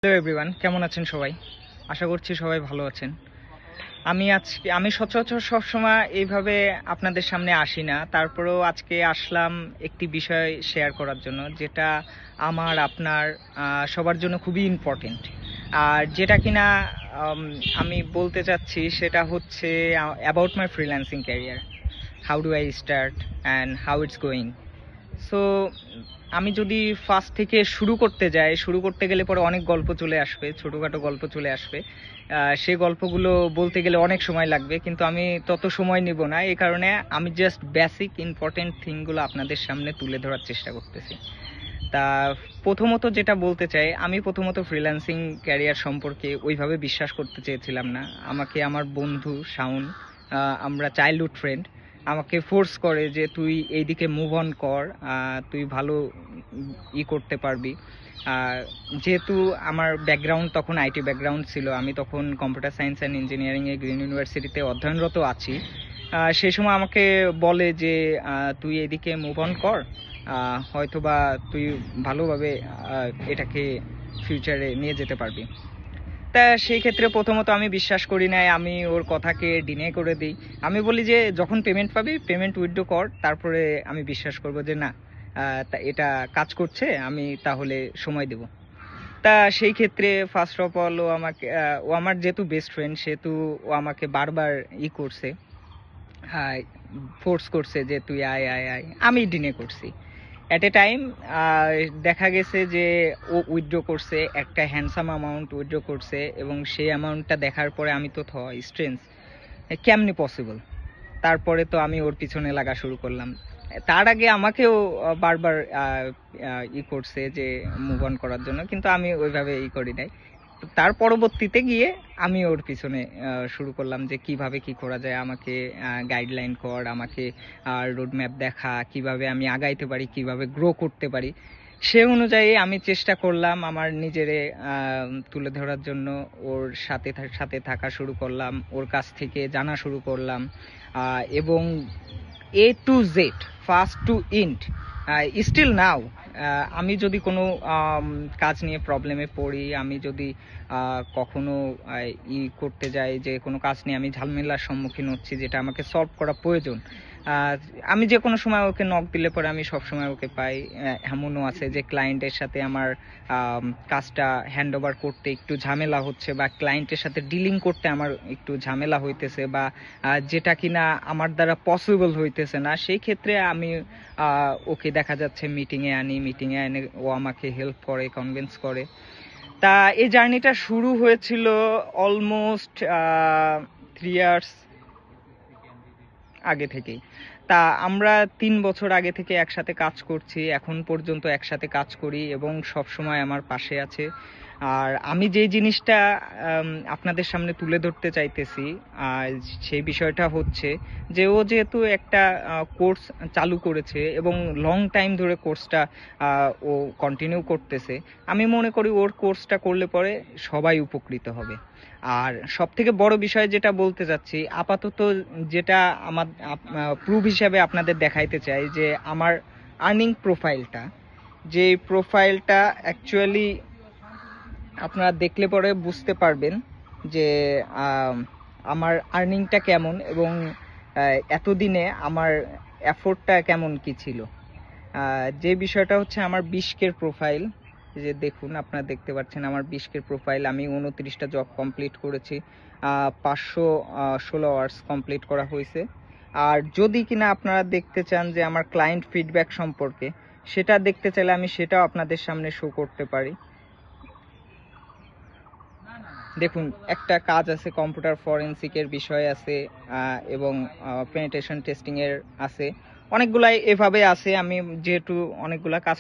Hello everyone, কেমন আছেন সবাই? আশা করছি সবাই ভালো আছেন। আমি সচরাচর সবসময় এইভাবে আপনাদের সামনে আসি না, তারপরেও আজকে আসলাম একটি বিষয় শেয়ার করার জন্য, যেটা আমার আপনার সবার জন্য খুবই ইম্পর্টেন্ট। আর যেটা কিনা আমি বলতে চাচ্ছি সেটা হচ্ছে about my freelancing career, how do I start and how it's going. So আমি যদি ফার্স্ট থেকে শুরু করতে গেলে পরে অনেক গল্প চলে আসবে, ছোটোখাটো গল্প চলে আসবে। সেই গল্পগুলো বলতে গেলে অনেক সময় লাগবে, কিন্তু আমি তত সময় নেব না। এই কারণে আমি জাস্ট বেসিক ইম্পর্টেন্ট থিংগুলো আপনাদের সামনে তুলে ধরার চেষ্টা করতেছি। তা প্রথমত যেটা বলতে চাই, আমি প্রথমত ফ্রিল্যান্সিং ক্যারিয়ার সম্পর্কে ওইভাবে বিশ্বাস করতে চেয়েছিলাম না। আমাকে আমার বন্ধু শাওন, আমরা চাইল্ডহুড ফ্রেন্ড, আমাকে ফোর্স করে যে তুই এইদিকে মুভ অন কর, তুই ভালো করতে পারবি। যেহেতু আমার ব্যাকগ্রাউন্ড তখন আইটি ব্যাকগ্রাউন্ড ছিল, আমি তখন কম্পিউটার সায়েন্স অ্যান্ড ইঞ্জিনিয়ারিংয়ে গ্রিন ইউনিভার্সিটিতে অধ্যয়নরত আছি। সেই সময় আমাকে বলে যে তুই এদিকে মুভ অন কর, হয়তোবা তুই ভালোভাবে এটাকে ফিউচারে নিয়ে যেতে পারবি। তা সেই ক্ষেত্রে প্রথমত আমি বিশ্বাস করি নাই, আমি ওর কথাকে ডিনে করে দিই। আমি বলি যে যখন পেমেন্ট পাবি পেমেন্ট উইথড্র কর, তারপরে আমি বিশ্বাস করব যে না, তা এটা কাজ করছে, আমি তাহলে সময় দেব। তা সেই ক্ষেত্রে ফার্স্ট অফ অল ও আমার যেহেতু বেস্ট ফ্রেন্ড, সেহেতু ও আমাকে বারবার করছে, ফোর্স করছে যে তুই আয় আয় আয়। আমি ডিনে করছি। অ্যাট এ টাইম দেখা গেছে যে ও উইথড্র করছে, একটা হ্যান্ডসাম অ্যামাউন্ট উইথড্র করছে, এবং সেই অ্যামাউন্টটা দেখার পরে আমি তো স্ট্রেঞ্জ, কেমনি পসিবল। তারপরে তো আমি ওর পিছনে লাগা শুরু করলাম। তার আগে আমাকেও বারবার করছে যে মুভ অন করার জন্য, কিন্তু আমি ওইভাবে করি নাই। তার পরবর্তীতে গিয়ে আমি ওর পিছনে শুরু করলাম যে কিভাবে কি করা যায়, আমাকে গাইডলাইন কর, আমাকে রোড ম্যাপ দেখা, কিভাবে আমি আগাইতে পারি, কিভাবে গ্রো করতে পারি। সে অনুযায়ী আমি চেষ্টা করলাম আমার নিজেরে তুলে ধরার জন্য। ওর সাথে থাকা শুরু করলাম, ওর কাছ থেকে জানা শুরু করলাম, এবং A to Z, first to end, still now, আমি যদি কোনো কাজ নিয়ে প্রবলেমে পড়ি, আমি যদি কখনো করতে যাই যে কোনো কাজ নিয়ে আমি ঝামেলার সম্মুখীন হচ্ছি, যেটা আমাকে সলভ করা প্রয়োজন, আমি যে কোনো সময় ওকে নক দিলে পরে আমি সব সময় ওকে পাই। এমনও আছে যে ক্লায়েন্টের সাথে আমার কাজটা হ্যান্ড ওভার করতে একটু ঝামেলা হচ্ছে, বা ক্লায়েন্টের সাথে ডিলিং করতে আমার একটু ঝামেলা হইতেছে, বা যেটা কিনা আমার দ্বারা পসিবল হইতেছে না, সেই ক্ষেত্রে আমি ওকে দেখা যাচ্ছে মিটিংয়ে এনে ও আমাকে হেল্প করে, কনভিন্স করে। তা এই জার্নিটা শুরু হয়েছিল অলমোস্ট 3 ইয়ার্স আগে থেকেই। তা আমরা 3 বছর আগে থেকে একসাথে কাজ করছি, এখন পর্যন্ত একসাথে কাজ করি, এবং সব সময় আমার পাশে আছে। আর আমি যে জিনিসটা আপনাদের সামনে তুলে ধরতে চাইতেছি, সেই বিষয়টা হচ্ছে যে ও যেহেতু একটা কোর্স চালু করেছে এবং লং টাইম ধরে কোর্সটা ও কন্টিনিউ করতেছে, আমি মনে করি ওর কোর্সটা করলে পরে সবাই উপকৃত হবে। আর সব থেকে বড় বিষয় যেটা বলতে চাচ্ছি আপাতত, যেটা আমার প্রুফ হিসাবে আপনাদের দেখাইতে চাই, যে আমার আর্নিং প্রোফাইলটা, যে প্রোফাইলটা অ্যাকচুয়ালি আপনারা দেখলে পরে বুঝতে পারবেন যে আমার আর্নিংটা কেমন, এবং এতদিনে আমার এফোর্টটা কেমন কি ছিল। যে বিষয়টা হচ্ছে আমার 20K প্রোফাইল, যে দেখুন আপনারা দেখতে পাচ্ছেন আমার 20K প্রোফাইল, আমি 29টা জব কমপ্লিট করেছি, 516 আওয়ার্স কমপ্লিট করা হয়েছে। আর যদি কিনা আপনারা দেখতে চান যে আমার ক্লায়েন্ট ফিডব্যাক সম্পর্কে, সেটা দেখতে চাইলে আমি সেটাও আপনাদের সামনে শো করতে পারি। দেখুন, একটা কাজ আছে কম্পিউটার ফরেন্সিকের বিষয় আছে, এবং পেনিট্রেশন টেস্টিং এর আছে, অনেকগুলাই এভাবে আছে। আমি যেহেতু অনেকগুলা কাজ